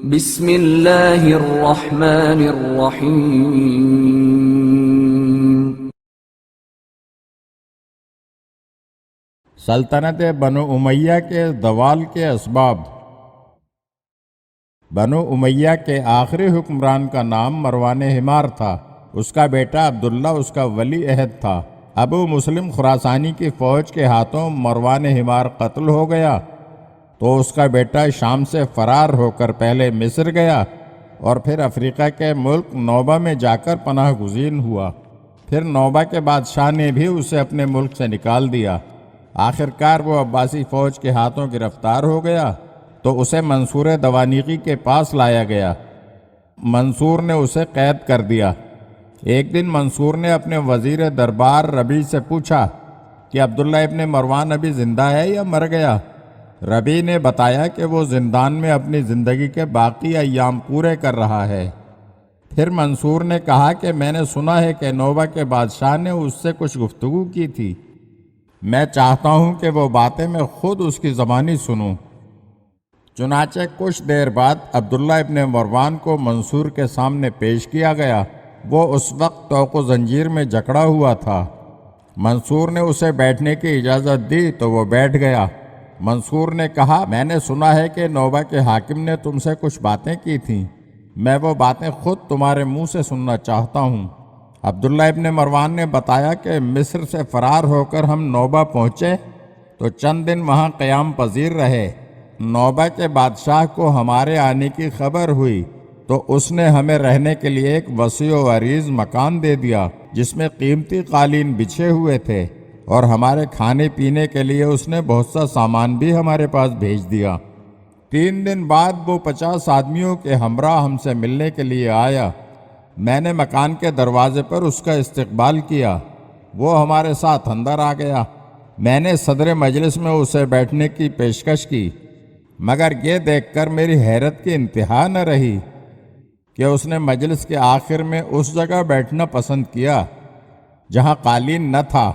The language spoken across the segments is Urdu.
بسم اللہ الرحمن الرحیم۔ سلطنت بنو امیہ کے زوال کے اسباب۔ بنو امیہ کے آخری حکمران کا نام مروان حمار تھا۔ اس کا بیٹا عبداللہ اس کا ولی عہد تھا۔ ابو مسلم خراسانی کی فوج کے ہاتھوں مروان حمار قتل ہو گیا تو اس کا بیٹا شام سے فرار ہو کر پہلے مصر گیا اور پھر افریقہ کے ملک نوبہ میں جا کر پناہ گزین ہوا۔ پھر نوبہ کے بادشاہ نے بھی اسے اپنے ملک سے نکال دیا۔ آخرکار وہ عباسی فوج کے ہاتھوں گرفتار ہو گیا تو اسے منصور دوانیقی کے پاس لایا گیا۔ منصور نے اسے قید کر دیا۔ ایک دن منصور نے اپنے وزیر دربار ربیع سے پوچھا کہ عبداللہ ابن مروان ابھی زندہ ہے یا مر گیا؟ ربیع نے بتایا کہ وہ زندان میں اپنی زندگی کے باقی ایام پورے کر رہا ہے۔ پھر منصور نے کہا کہ میں نے سنا ہے کہ نوبہ کے بادشاہ نے اس سے کچھ گفتگو کی تھی۔ میں چاہتا ہوں کہ وہ باتیں میں خود اس کی زبانی سنوں۔ چنانچہ کچھ دیر بعد عبداللہ ابن مروان کو منصور کے سامنے پیش کیا گیا۔ وہ اس وقت طوق و زنجیر میں جکڑا ہوا تھا۔ منصور نے اسے بیٹھنے کی اجازت دی تو وہ بیٹھ گیا۔ منصور نے کہا، میں نے سنا ہے کہ نوبہ کے حاکم نے تم سے کچھ باتیں کی تھیں۔ میں وہ باتیں خود تمہارے منہ سے سننا چاہتا ہوں۔ عبداللہ ابن مروان نے بتایا کہ مصر سے فرار ہو کر ہم نوبہ پہنچے تو چند دن وہاں قیام پذیر رہے۔ نوبہ کے بادشاہ کو ہمارے آنے کی خبر ہوئی تو اس نے ہمیں رہنے کے لیے ایک وسیع و عریض مکان دے دیا جس میں قیمتی قالین بچھے ہوئے تھے، اور ہمارے کھانے پینے کے لیے اس نے بہت سا سامان بھی ہمارے پاس بھیج دیا۔ 3 دن بعد وہ 50 آدمیوں کے ہمراہ ہم سے ملنے کے لیے آیا۔ میں نے مکان کے دروازے پر اس کا استقبال کیا۔ وہ ہمارے ساتھ اندر آ گیا۔ میں نے صدر مجلس میں اسے بیٹھنے کی پیشکش کی، مگر یہ دیکھ کر میری حیرت کی انتہا نہ رہی کہ اس نے مجلس کے آخر میں اس جگہ بیٹھنا پسند کیا جہاں قالین نہ تھا۔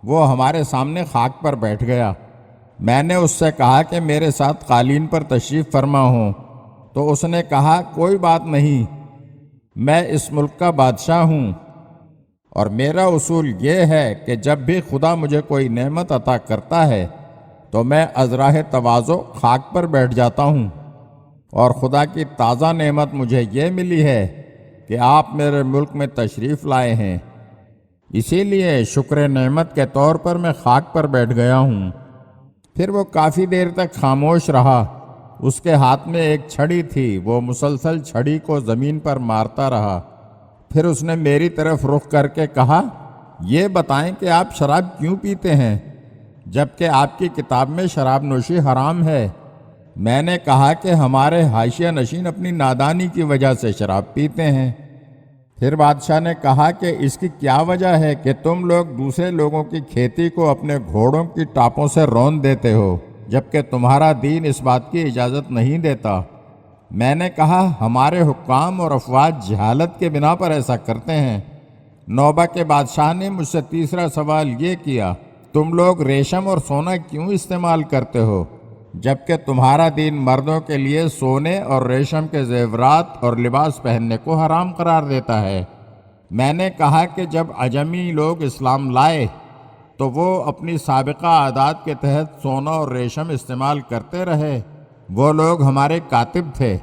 وہ ہمارے سامنے خاک پر بیٹھ گیا۔ میں نے اس سے کہا کہ میرے ساتھ قالین پر تشریف فرما ہوں تو اس نے کہا، کوئی بات نہیں، میں اس ملک کا بادشاہ ہوں اور میرا اصول یہ ہے کہ جب بھی خدا مجھے کوئی نعمت عطا کرتا ہے تو میں از راہ تواضع خاک پر بیٹھ جاتا ہوں، اور خدا کی تازہ نعمت مجھے یہ ملی ہے کہ آپ میرے ملک میں تشریف لائے ہیں، اسی لیے شکر نعمت کے طور پر میں خاک پر بیٹھ گیا ہوں۔ پھر وہ کافی دیر تک خاموش رہا۔ اس کے ہاتھ میں ایک چھڑی تھی، وہ مسلسل چھڑی کو زمین پر مارتا رہا۔ پھر اس نے میری طرف رخ کر کے کہا، یہ بتائیں کہ آپ شراب کیوں پیتے ہیں جبکہ آپ کی کتاب میں شراب نوشی حرام ہے؟ میں نے کہا کہ ہمارے حاشیہ نشین اپنی نادانی کی وجہ سے شراب پیتے ہیں۔ پھر بادشاہ نے کہا کہ اس کی کیا وجہ ہے کہ تم لوگ دوسرے لوگوں کی کھیتی کو اپنے گھوڑوں کی ٹاپوں سے رون دیتے ہو جبکہ تمہارا دین اس بات کی اجازت نہیں دیتا؟ میں نے کہا، ہمارے حکام اور افواج جہالت کے بنا پر ایسا کرتے ہیں۔ نوبہ کے بادشاہ نے مجھ سے تیسرا سوال یہ کیا، تم لوگ ریشم اور سونا کیوں استعمال کرتے ہو جبکہ تمہارا دین مردوں کے لیے سونے اور ریشم کے زیورات اور لباس پہننے کو حرام قرار دیتا ہے؟ میں نے کہا کہ جب عجمی لوگ اسلام لائے تو وہ اپنی سابقہ عادات کے تحت سونا اور ریشم استعمال کرتے رہے۔ وہ لوگ ہمارے کاتب تھے،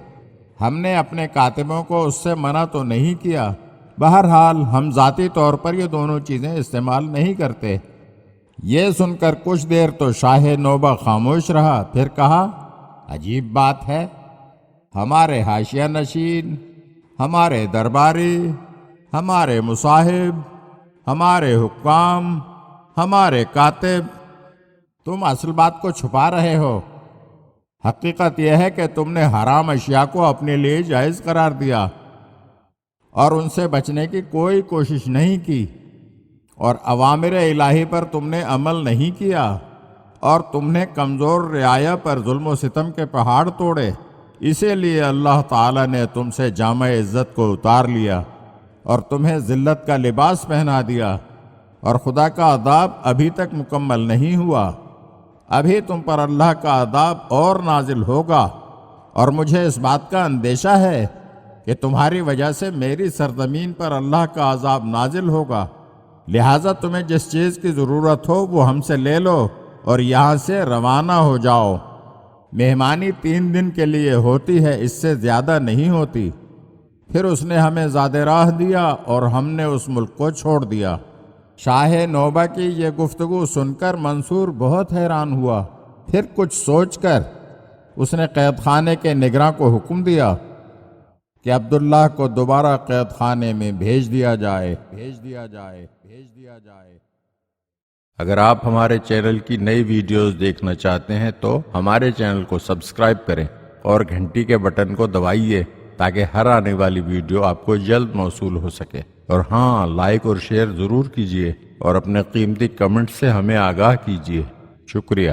ہم نے اپنے کاتبوں کو اس سے منع تو نہیں کیا۔ بہرحال ہم ذاتی طور پر یہ دونوں چیزیں استعمال نہیں کرتے۔ یہ سن کر کچھ دیر تو شاہ نوبہ خاموش رہا، پھر کہا، عجیب بات ہے، ہمارے حاشیہ نشین، ہمارے درباری، ہمارے مصاحب، ہمارے حکام، ہمارے کاتب، تم اصل بات کو چھپا رہے ہو۔ حقیقت یہ ہے کہ تم نے حرام اشیاء کو اپنے لیے جائز قرار دیا اور ان سے بچنے کی کوئی کوشش نہیں کی، اور اوامر الہی پر تم نے عمل نہیں کیا، اور تم نے کمزور رعایا پر ظلم و ستم کے پہاڑ توڑے۔ اسی لیے اللہ تعالیٰ نے تم سے جامع عزت کو اتار لیا اور تمہیں ذلت کا لباس پہنا دیا، اور خدا کا عذاب ابھی تک مکمل نہیں ہوا۔ ابھی تم پر اللہ کا عذاب اور نازل ہوگا، اور مجھے اس بات کا اندیشہ ہے کہ تمہاری وجہ سے میری سرزمین پر اللہ کا عذاب نازل ہوگا، لہٰذا تمہیں جس چیز کی ضرورت ہو وہ ہم سے لے لو اور یہاں سے روانہ ہو جاؤ۔ مہمانی 3 دن کے لیے ہوتی ہے، اس سے زیادہ نہیں ہوتی۔ پھر اس نے ہمیں زاد راہ دیا اور ہم نے اس ملک کو چھوڑ دیا۔ شاہ نوبہ کی یہ گفتگو سن کر منصور بہت حیران ہوا۔ پھر کچھ سوچ کر اس نے قید خانے کے نگراں کو حکم دیا کہ عبداللہ کو دوبارہ قید خانے میں بھیج دیا جائے۔ اگر آپ ہمارے چینل کی نئی ویڈیوز دیکھنا چاہتے ہیں تو ہمارے چینل کو سبسکرائب کریں اور گھنٹی کے بٹن کو دبائیے تاکہ ہر آنے والی ویڈیو آپ کو جلد موصول ہو سکے۔ اور ہاں، لائک اور شیئر ضرور کیجیے اور اپنے قیمتی کمنٹ سے ہمیں آگاہ کیجیے۔ شکریہ۔